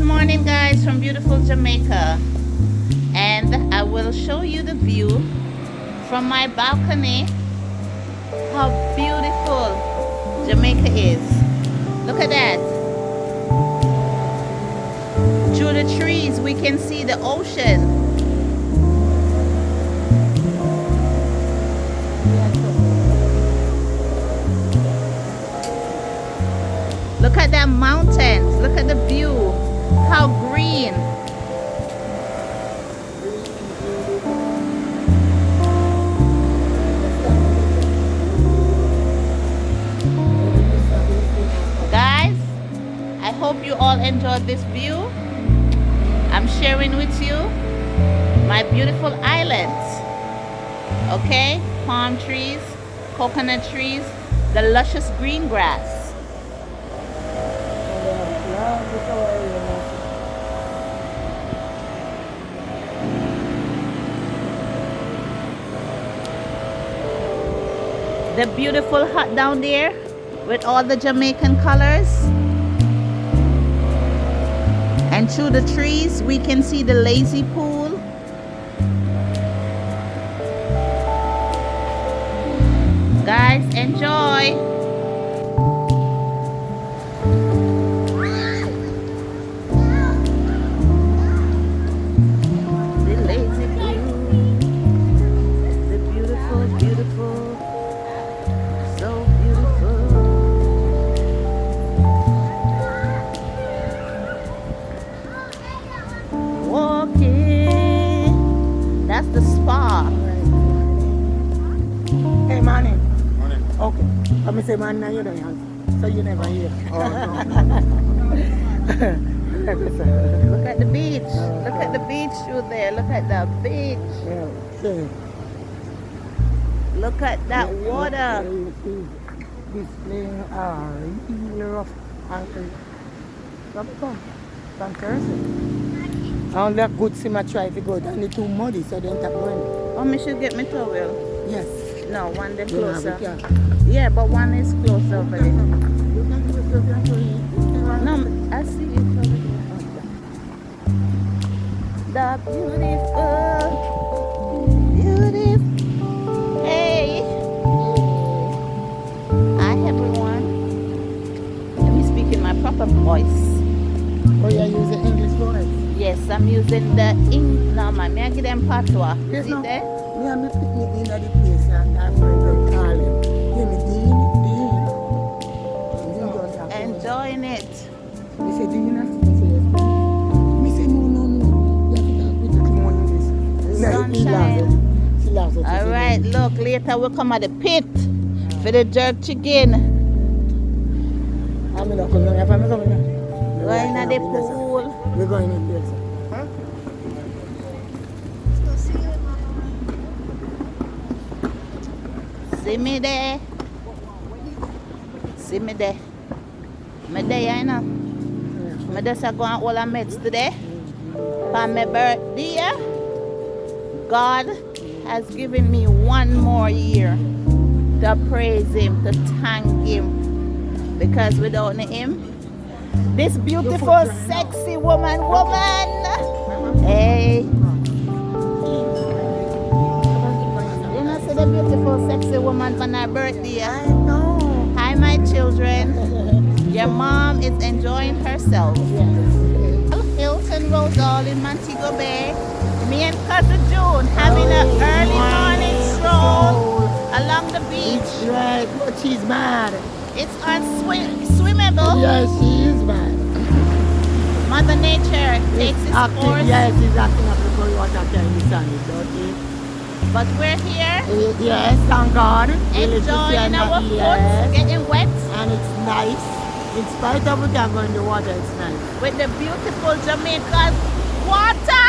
morning, guys, from beautiful Jamaica, and I will show you the view from my balcony. How beautiful Jamaica is. Look at that. Through the trees we can see the ocean. Look at that mountains. Look at the view. How green. Guys, I hope you all enjoyed this view. I'm sharing with you my beautiful islands. Okay? Palm trees, coconut trees, the luscious green grass. The beautiful hut down there with all the Jamaican colors. And through the trees we can see the lazy pool. Guys, enjoy. The lazy pool. The beautiful, beautiful. So beautiful. Walking. That's the spa. Hey, morning. Morning. Okay. Let me say, man, now you don't answer. So you never hear. Oh, no. Look at the beach. Look at the beach through there. Look at the beach. Yeah, see. Look at that water. This plane really rough anchor. Come Thursday. And that good sim I try to go down the too muddy so they don't tap going. Oh, me should get my towel. Yes. No, one there You know, closer. we can. Yeah, but one is closer over there. You can do it, you can do it. No, I see it over there. The beautiful, beautiful. Hey. Hi, everyone. Let me speak in my proper voice. Oh, you're using English voice? Yes, I'm using the no, man. May I give them patois? Is it there? Me and me picnic in the place and our friend will call him. Give me Dean. Enjoying it. Me say, Dean, I say, yes. Me say, no. You have to talk with it more English. Sunshine. She laughs at All right, look, later we'll come at the pit for the jerk chicken. I'm not coming. If I'm coming, Going at the pool. we're going in there. Huh? See me there. See me there. Me there, you know. Me just go and all the meds today. For my birthday. God has given me one more year to praise Him, to thank Him. Because without Him, this beautiful, sexy woman, hey. You know, see the beautiful, sexy woman for her birthday. I know. Hi, my children. Your mom is enjoying herself. Hilton Rosal in Montego Bay. Me and cousin June having an early morning stroll along the beach. Right, but she's mad. It's unswimmable. Yes, she is mad. Mother Nature takes its course. Yes, she's acting up before you want to carry the sun, okay? But we're here Yes, thank God. enjoying our foot, Yes, getting wet and it's nice. In spite of we can go in the water, it's nice. with the beautiful Jamaica's water.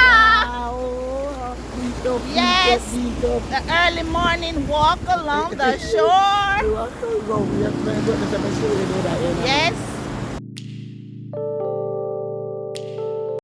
Oh, beat up, Yes. beat up. The early morning walk along the shore. You want to go, we have to go to the show, you know that, you know. Yes.